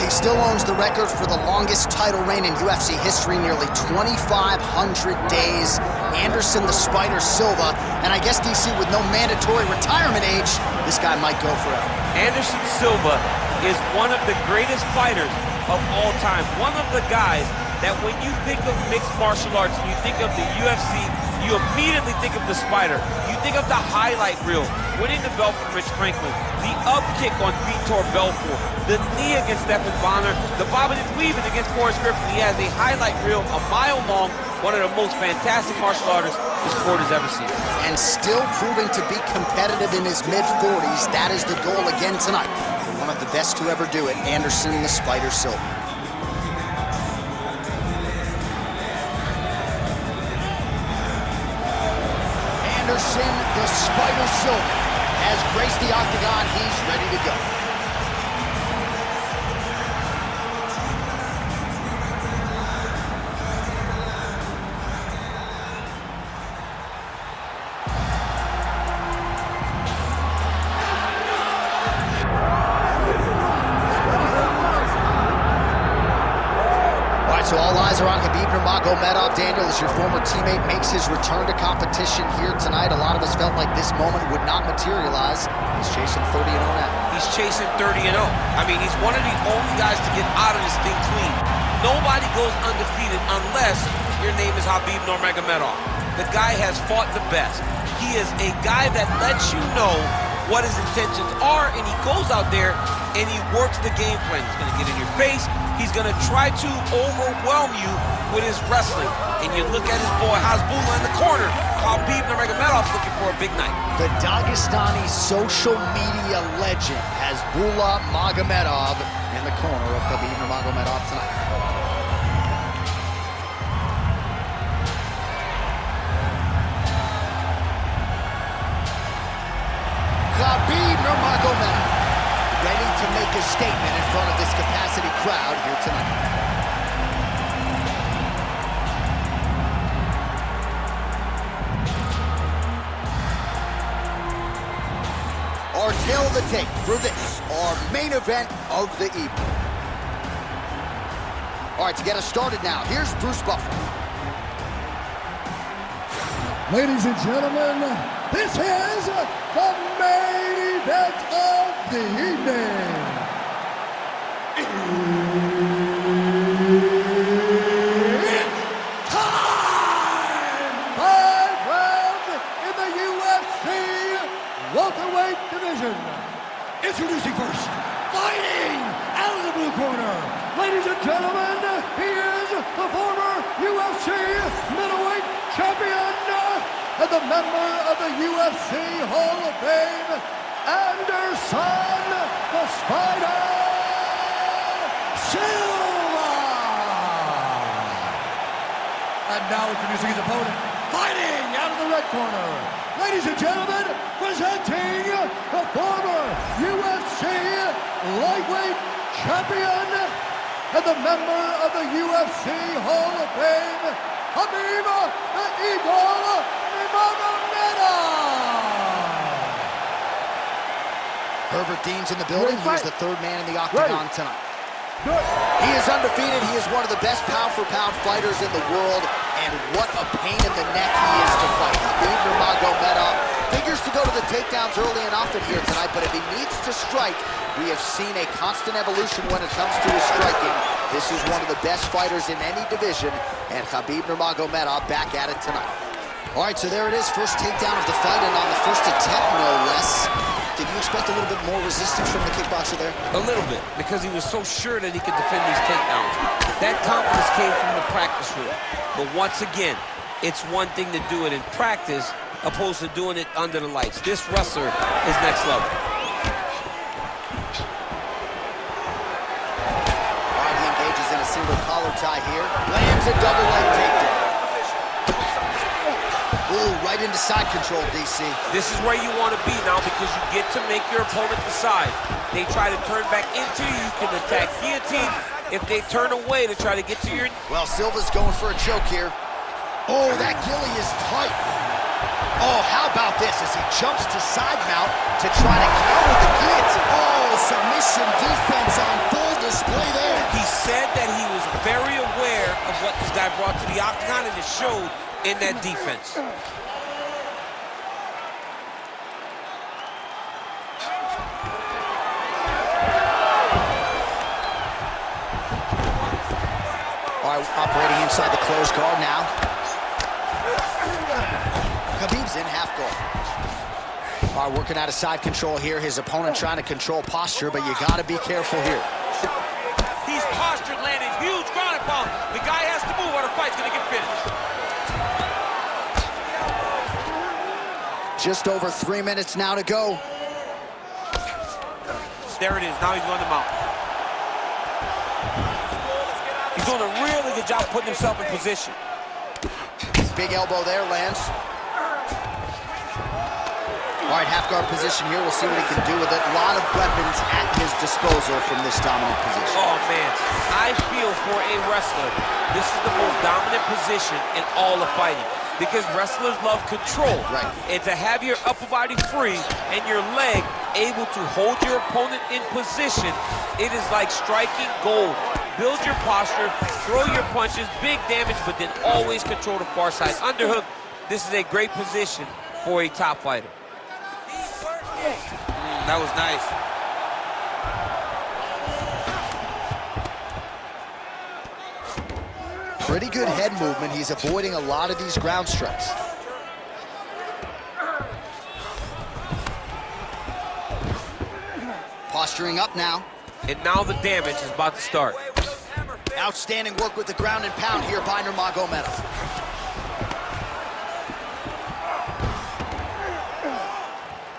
He still owns the record for the longest title reign in UFC history, nearly 2,500 days. Anderson the Spider Silva, and I guess, DC, with no mandatory retirement age, this guy might go forever. Anderson Silva is one of the greatest fighters of all time. One of the guys that when you think of mixed martial arts and you think of the UFC, you immediately think of the Spider. You think of the highlight reel, winning the belt from Rich Franklin, the up kick on Vitor Belfort, the knee against Stephan Bonner, the bobbing and weaving against Forrest Griffin. He has a highlight reel a mile long, one of the most fantastic martial artists this sport has ever seen. And still proving to be competitive in his mid-40s. That is the goal again tonight. One of the best to ever do it, Anderson the Spider Silva. Anderson the Spider Silva has graced the octagon. He's ready to go. So all eyes are on Khabib Nurmagomedov. Daniel, as your former teammate makes his return to competition here tonight, a lot of us felt like this moment would not materialize. He's chasing 30-0 now. He's chasing 30-0. I mean, he's one of the only guys to get out of this thing clean. Nobody goes undefeated unless your name is Khabib Nurmagomedov. The guy has fought the best. He is a guy that lets you know what his intentions are, and he goes out there and he works the game plan. He's going to get in your face. He's going to try to overwhelm you with his wrestling. And you look at his boy Hasbulla in the corner. Khabib Nurmagomedov's looking for a big night. The Dagestani social media legend Hasbulla Magomedov in the corner of Khabib Nurmagomedov tonight. Khabib Nurmagomedov ready to make a statement in front of this capacity crowd here tonight. Our tail of the tape for this, our main event of the evening. All right, to get us started now, here's Bruce Buffer. Ladies and gentlemen, this is the main event of the evening. It's time! 5 rounds in the UFC welterweight division. Introducing first, fighting out of the blue corner. Ladies and gentlemen, he is the former UFC middleweight champion and the member of the UFC Hall of Fame, Anderson the Spider Silva. And now introducing his opponent, fighting out of the red corner. Ladies and gentlemen, presenting the former UFC lightweight champion and the member of the UFC Hall of Fame, Khabib the Eagle Nurmagomedov. Herbert Dean's in the building. He's the third man in the octagon tonight. He is undefeated. He is one of the best pound-for-pound fighters in the world, and what a pain in the neck he is to fight. Khabib Nurmagomedov figures to go to the takedowns early and often here tonight, but if he needs to strike, we have seen a constant evolution when it comes to his striking. This is one of the best fighters in any division, and Khabib Nurmagomedov back at it tonight. All right, so there it is, first takedown of the fight, and on the first attempt, no less. Did you expect a little bit more resistance from the kickboxer there? A little bit, because he was so sure that he could defend these takedowns. That confidence came from the practice room. But once again, it's one thing to do it in practice opposed to doing it under the lights. This wrestler is next level. All right, he engages in a single collar tie here. Lands a double leg takedown. Ooh, right into side control, DC. This is where you want to be now because you get to make your opponent decide. They try to turn back into you, you can attack guillotine. If they turn away to try to get to your... Well, Silva's going for a choke here. Oh, that gilly is tight. Oh, how about this as he jumps to side mount to try to counter the guillotine. Oh, submission defense on full display there. He said that he was very aware of what this guy brought to the octagon, and it showed in that defense. All right, operating inside the closed guard now. Khabib's in half guard. All right, working out of side control here. His opponent trying to control posture, but you got to be careful here. He's postured, landing huge ground and pound. The guy has to move or the fight's going to get finished. Just over 3 minutes now to go. There it is. Now he's going to mount. He's doing a really good job putting himself in position. Big elbow there, lands. All right, half guard position here. We'll see what he can do with it. A lot of weapons at his disposal from this dominant position. Oh, man. I feel for a wrestler, this is the most dominant position in all of fighting because wrestlers love control. Right. And to have your upper body free and your leg able to hold your opponent in position, it is like striking gold. Build your posture, throw your punches, big damage, but then always control the far side. Underhook, this is a great position for a top fighter. That was nice. Pretty good head movement. He's avoiding a lot of these ground strikes. Posturing up now. And now the damage is about to start. Outstanding work with the ground and pound here by Nurmagomedov.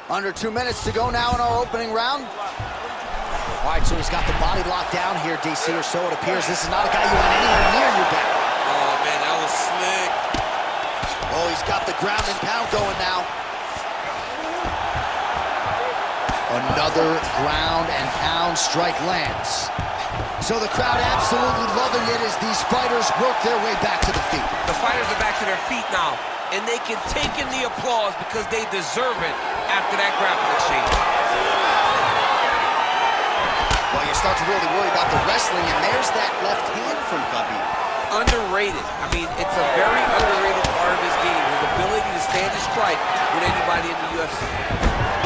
Under 2 minutes to go now in our opening round. All right, so he's got the body locked down here, DC, or so it appears. This is not a guy you want anywhere near your back. Oh, man, that was slick. Oh, he's got the ground and pound going now. Another ground and pound strike lands. So the crowd absolutely loving it as these fighters work their way back to the feet. The fighters are back to their feet now, and they can take in the applause because they deserve it after that grappling exchange. Well, you start to really worry about the wrestling, and there's that left hand from Khabib. Underrated. I mean, it's a very underrated part of his game, his ability to stand and strike with anybody in the UFC.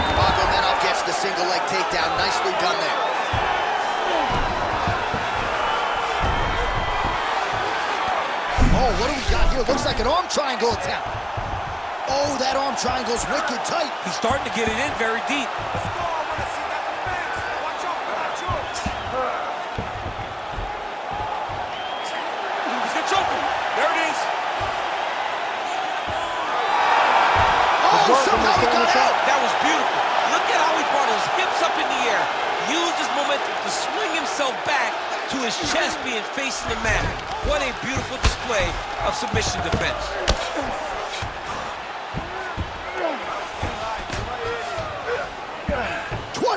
Nurmagomedov gets the single leg takedown. Nicely done there. Oh, what do we got here? Looks like an arm triangle attempt. Oh, that arm triangle's wicked tight. He's starting to get it in very deep. He's gonna choke him. There it is. Oh, somehow he got out. That was beautiful. Look at how he brought his hips up in the air, used his momentum to swing himself back to his chest being facing the mat. What a beautiful display of submission defense.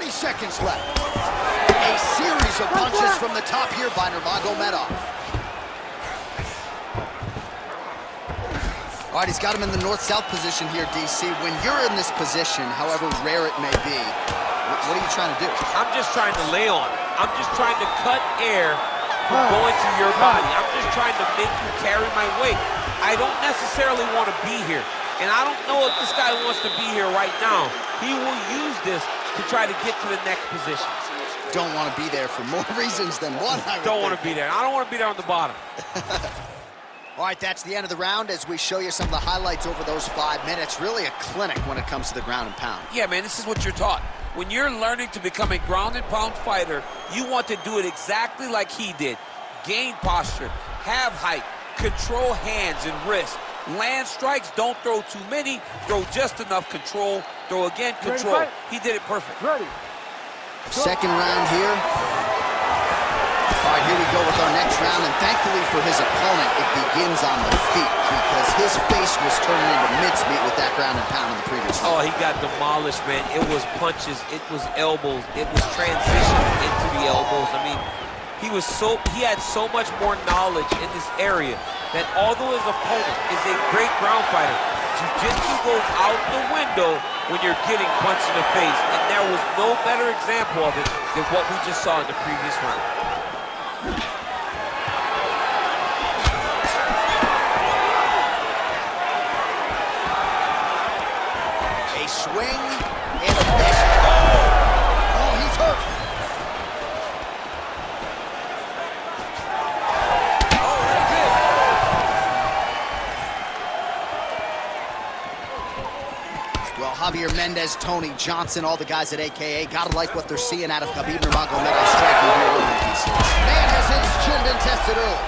Seconds left. A series of punches from the top here by Nurmagomedov. All right, he's got him in the north-south position here, DC. When you're in this position, however rare it may be, what are you trying to do? I'm just trying to lay on. I'm just trying to cut air from going through your body. I'm just trying to make you carry my weight. I don't necessarily want to be here. And I don't know if this guy wants to be here right now. He will use this to try to get to the next position. Don't want to be there for more reasons than one. Don't want to be there. I don't want to be there on the bottom. All right, that's the end of the round as we show you some of the highlights over those 5 minutes. Really a clinic when it comes to the ground and pound. Yeah, man, this is what you're taught. When you're learning to become a ground and pound fighter, you want to do it exactly like he did. Gain posture, have height, control hands and wrists. Land strikes, don't throw too many, throw just enough, control, throw again, control. He did it perfect. Ready. Second round here. All right, here we go with our next round, and thankfully for his opponent, it begins on the feet because his face was turning into mincemeat with that ground and pound in the previous round. Oh, he got demolished, man. It was punches, it was elbows, it was transition into the elbows. I mean, he had so much more knowledge in this area that although his opponent is a great ground fighter, Jiu-jitsu goes out the window when you're getting punched in the face, and there was no better example of it than what we just saw in the previous round. A swing and a miss. Oh, he's hurt. Well, Javier Mendez, Tony Johnson, all the guys at AKA, gotta like what they're seeing out of Khabib Nurmagomedov striking here early. Man, has his chin been tested early.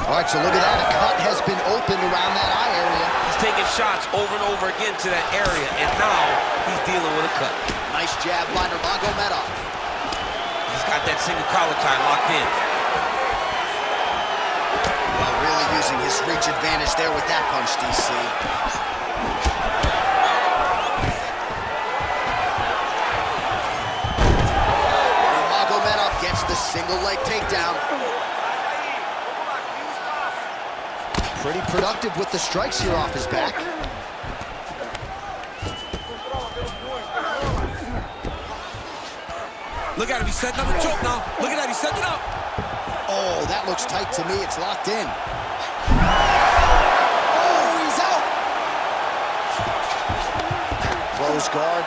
All right, so look at that. A cut has been opened around that eye area. He's taking shots over and over again to that area, and now he's dealing with a cut. Nice jab by Nurmagomedov. He's got that single collar tie locked in. Well, really using his reach advantage there with that punch, DC. Nurmagomedov gets the single leg takedown. Pretty productive with the strikes here off his back. Look at him, he's setting up the choke now. Look at that, he's setting it up. Oh, that looks tight to me. It's locked in. Oh, he's out. Close guard.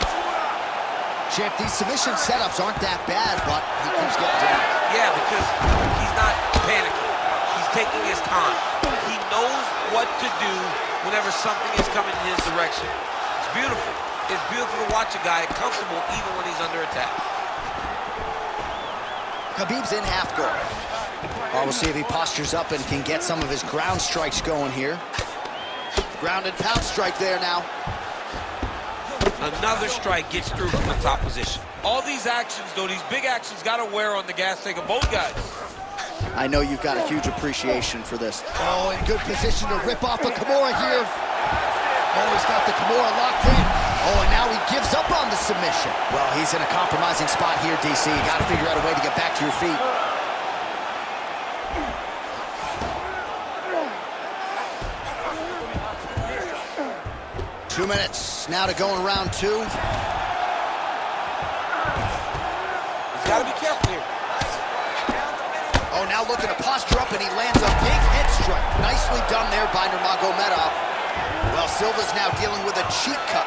Champ, these submission setups aren't that bad, but he keeps getting down. Yeah, because he's not panicking. He's taking his time. He knows what to do whenever something is coming in his direction. It's beautiful. It's beautiful to watch a guy comfortable even when he's under attack. Khabib's in half guard. We'll see if he postures up and can get some of his ground strikes going here. Ground and pound strike there now. Another strike gets through from the top position. All these actions, though, these big actions, got to wear on the gas tank of both guys. I know you've got a huge appreciation for this. Oh, in good position to rip off a Kimura here. Oh, he's got the Kimura locked in. Oh, and now he gives up on the submission. Well, he's in a compromising spot here, DC. You got to figure out a way to get back to your feet. Two minutes now to go in round two. He's got to be careful here. Oh, now looking to posture up, and he lands a big head strike. Nicely done there by Nurmagomedov. Well, Silva's now dealing with a cheek cut.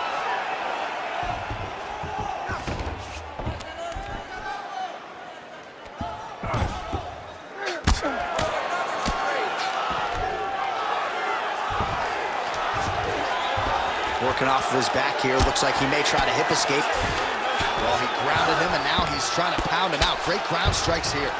Working off of his back here. Looks like he may try to hip escape. Well, he grounded him, and now he's trying to pound him out. Great ground strikes here.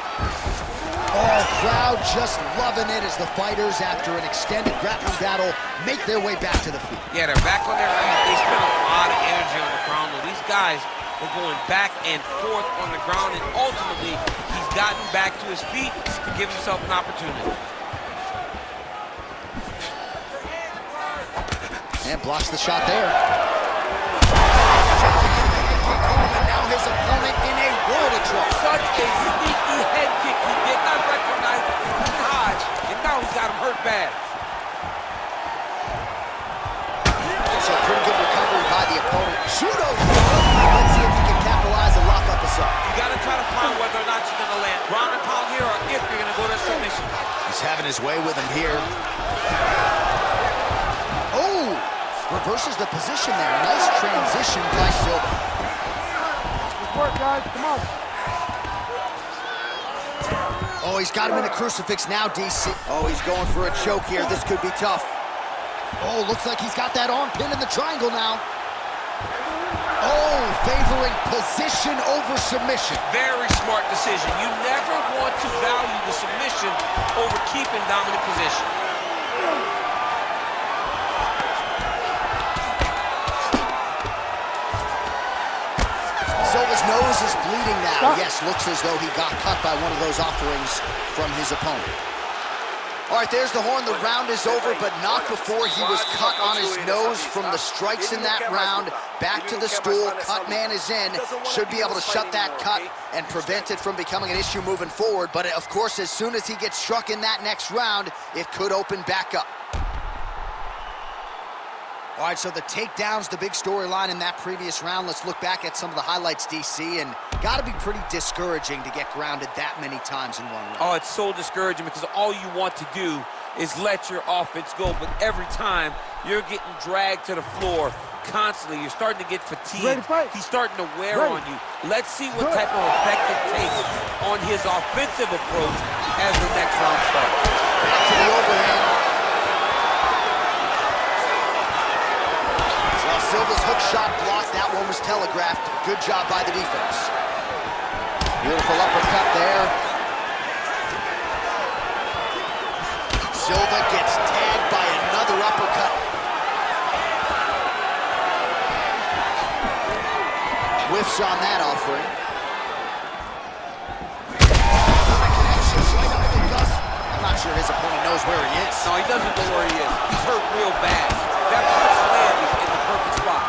Oh, crowd just loving it as the fighters, after an extended grappling battle, make their way back to the feet. Yeah, they're back on their feet. They spent a lot of energy on the ground. These guys were going back and forth on the ground, and ultimately, he's gotten back to his feet to give himself an opportunity. And blocks the shot there. And now his opponent in a world of trouble. Such a sneaky head kick. He did not recognize it. He dodged, and now he's got him hurt bad. So pretty good recovery by the opponent. Judo. Let's see if he can capitalize and lock up a sub. You got to try to find whether or not you're going to land ground and pound here, or if you're going to go to submission. He's having his way with him here. Oh! Reverses the position there. Nice transition by Silva. Good work, guys. Come on. Oh, he's got him in a crucifix now, DC. Oh, he's going for a choke here. This could be tough. Oh, looks like he's got that arm pin in the triangle now. Oh, favoring position over submission. Very smart decision. You never want to value the submission over keeping dominant position. Silva's nose is bleeding now. Yes, looks as though he got cut by one of those offerings from his opponent. All right, there's the horn. The round is over, but not before he was cut on his nose from the strikes in that round. Back to the stool. Cut man is in. Should be able to shut that cut and prevent it from becoming an issue moving forward. But, of course, as soon as he gets struck in that next round, it could open back up. All right, so the takedown's the big storyline in that previous round. Let's look back at some of the highlights, DC, and got to be pretty discouraging to get grounded that many times in one round. Oh, it's so discouraging because all you want to do is let your offense go, but every time you're getting dragged to the floor constantly, you're starting to get fatigued. He's starting to wear on you. Let's see what type of effect it takes on his offensive approach as the next round starts. Back to the overhand. Well, Silva's hook shot blocked. That one was telegraphed. Good job by the defense. Beautiful uppercut there. Silva gets tagged by another uppercut. Whiffs on that offering. I'm not sure his opponent knows where he is. No, he doesn't know where he is. He's hurt real bad. That punch landed in the perfect spot.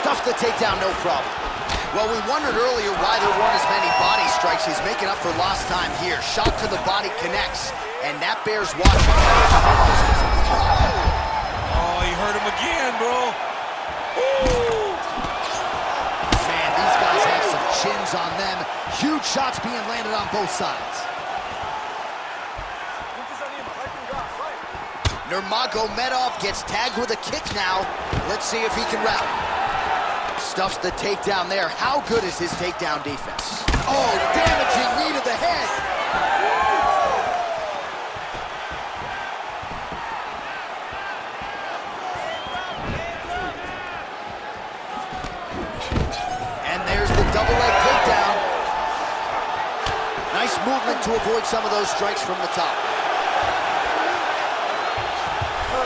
Stuffs the takedown, no problem. Well, we wondered earlier why there weren't as many body strikes. He's making up for lost time here. Shot to the body connects, and that bears watching. Oh, he hurt him again, bro. Ooh. Man, these guys have some chins on them. Huge shots being landed on both sides. Nurmagomedov gets tagged with a kick now. Let's see if he can rally. Stuffs the takedown there. How good is his takedown defense? Oh, damaging knee to the head. And there's the double leg takedown. Nice movement to avoid some of those strikes from the top.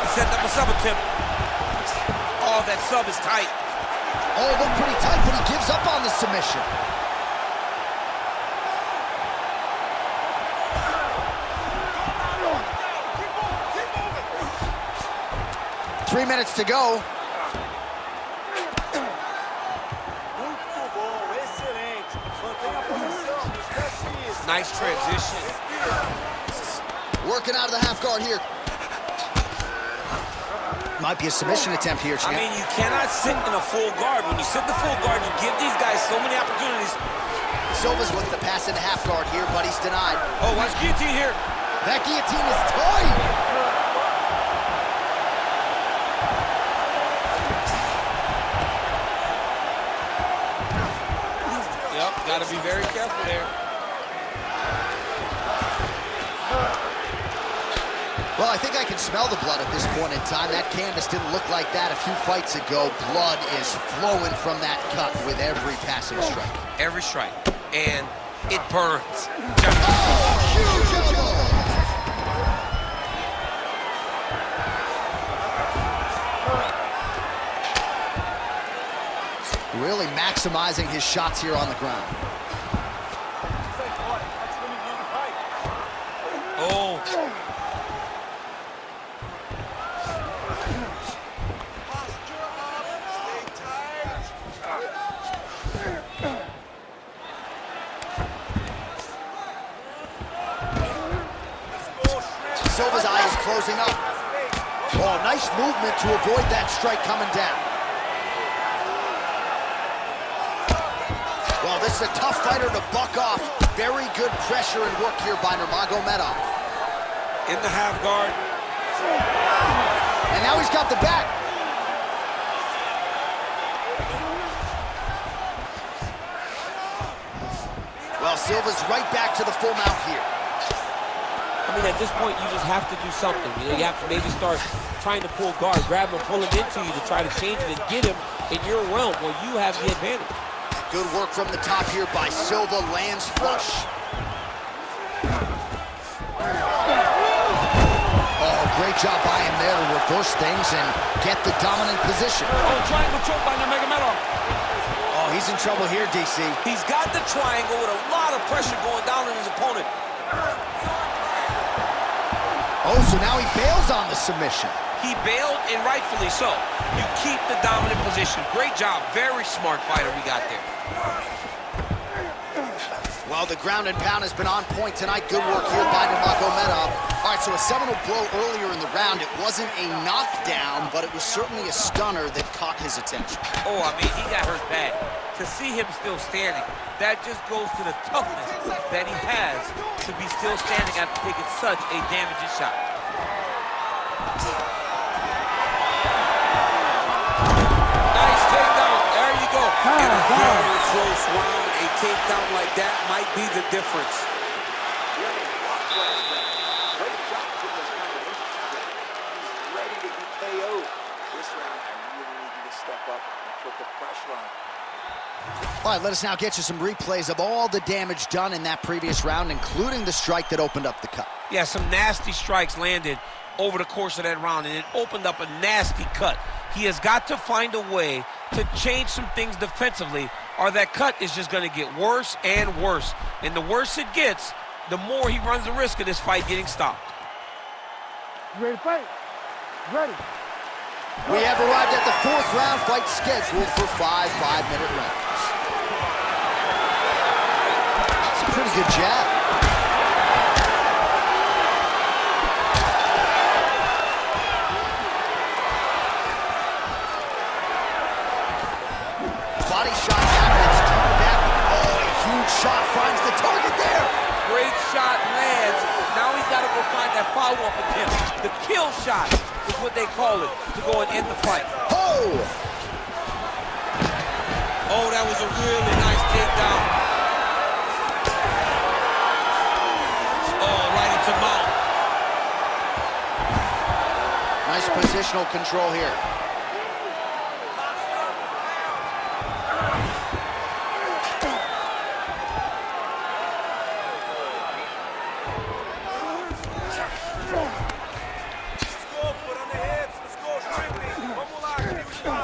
He set up a sub attempt. Oh, that sub is tight. Oh, looked pretty tight, but he gives up on the submission. Three minutes to go. Nice transition. Working out of the half guard here. Might be a submission attempt here, champ. I mean, you cannot sit in a full guard. When you sit in the full guard, you give these guys so many opportunities. Silva's looking to pass into half guard here, but he's denied. Oh, watch guillotine here. That guillotine is tight. Yep, got to be very careful there. Well, I think I can smell the blood at this point in time. That canvas didn't look like that a few fights ago. Blood is flowing from that cut with every passing strike. Every strike. And it burns. Oh, huge elbow! Really maximizing his shots here on the ground. Oh. Silva's eye is closing up. Oh, nice movement to avoid that strike coming down. Well, this is a tough fighter to buck off. Very good pressure and work here by Nurmagomedov. In the half guard. And now he's got the back. Well, Silva's right back to the full mount here. I mean, at this point, you just have to do something. You know, you have to maybe start trying to pull guard, grab him, pull him into you to try to change it and get him in your realm where you have the advantage. Good work from the top here by Silva, lands flush. Oh, great job by him there to reverse things and get the dominant position. Oh, triangle choke by Nurmagomedov. Oh, he's in trouble here, DC. He's got the triangle with a lot of pressure going down on his opponent. Oh, so now he bails on the submission. He bailed, and rightfully so. You keep the dominant position. Great job. Very smart fighter we got there. Well, Well, the ground and pound has been on point tonight. Good work here by Nurmagomedov. All right, so a seminal blow earlier in the round. It wasn't a knockdown, but it was certainly a stunner that caught his attention. Oh, I mean, he got hurt bad. To see him still standing, that just goes to the toughness that he has to be still standing after taking such a damaging shot. Nice takedown. There you go. In a very close round, a takedown like that might be the difference. Ready to be KO'd. This round, I really need you to step up and put the pressure on. All right, let us now get you some replays of all the damage done in that previous round, including the strike that opened up the cut. Yeah, some nasty strikes landed over the course of that round, and it opened up a nasty cut. He has got to find a way to change some things defensively, or that cut is just going to get worse and worse. And the worse it gets, the more he runs the risk of this fight getting stopped. You ready to fight? Ready. We have arrived at the fourth round, fight scheduled for 5 5-minute rounds. It's a pretty good jab. Body shot happens, turn back. Oh, a huge shot finds the target there. Great shot lands. Now he's got to go find that follow-up attempt. The kill shot is what they call it, to go and end the fight. Oh! Oh, that was a really nice takedown. Oh, right into mount. Nice positional control here.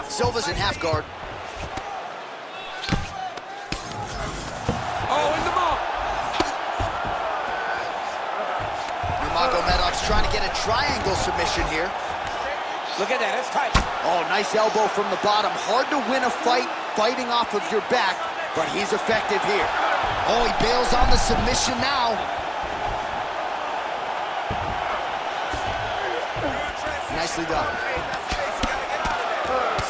Silva's in half guard. Oh, in the mount. Nurmagomedov's trying to get a triangle submission here. Look at that, it's tight. Oh, nice elbow from the bottom. Hard to win a fight fighting off of your back, but he's effective here. Oh, he bails on the submission now. Nicely done.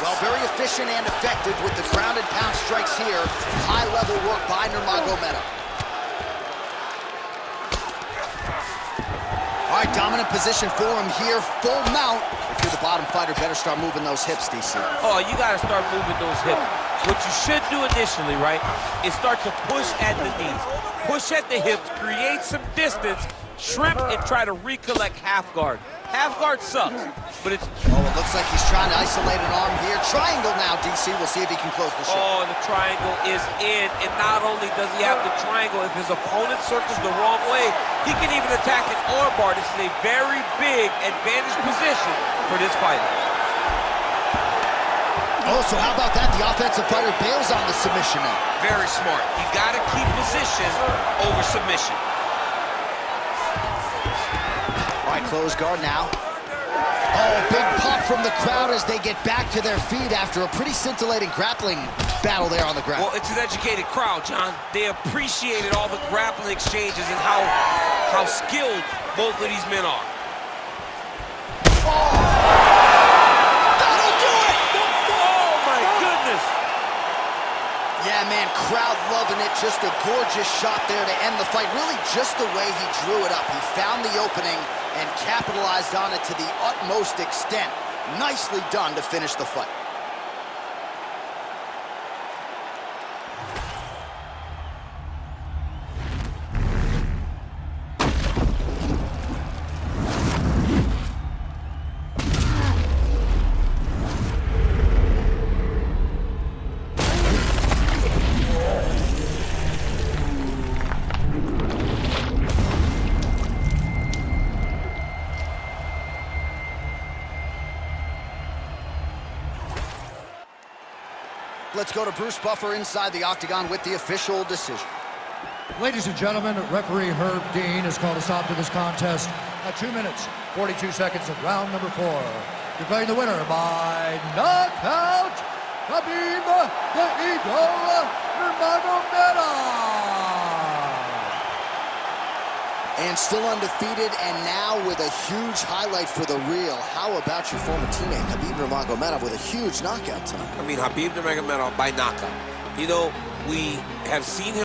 Well, very efficient and effective with the ground and pound strikes here. High-level work by Nurmagomedov. All right, dominant position for him here. Full mount. If you're the bottom fighter, better start moving those hips, DC. Oh, you got to start moving those hips. What you should do initially, right, is start to push at the knees. Push at the hips, create some distance, shrimp, and try to recollect half guard. Half guard sucks, but it's... Oh, it looks like he's trying to isolate an arm here. Triangle now, DC. We'll see if he can close the shot. Oh, the triangle is in, and not only does he have the triangle, if his opponent circles the wrong way, he can even attack an arm bar. This is a very big advantage position for this fighter. Oh, so how about that? The offensive fighter bails on the submission now. Very smart. You got to keep position over submission. All right, close guard now. Oh, big pop from the crowd as they get back to their feet after a pretty scintillating grappling battle there on the ground. Well, it's an educated crowd, John. They appreciated all the grappling exchanges and how skilled both of these men are. Oh! That'll do it! Oh, my goodness! Yeah, man, crowd loving it. Just a gorgeous shot there to end the fight. Really just the way he drew it up. He found the opening and capitalized on it to the utmost extent. Nicely done to finish the fight. Let's go to Bruce Buffer inside the octagon with the official decision. Ladies and gentlemen, referee Herb Dean has called a stop to this contest at 2 minutes, 42 seconds of round number 4. Declaring the winner by knockout, Khabib the Eagle Nurmagomedov. And still undefeated, and now with a huge highlight for the reel. How about your former teammate, Khabib Nurmagomedov, with a huge knockout tonight? I mean, Khabib Nurmagomedov by knockout. You know, we have seen him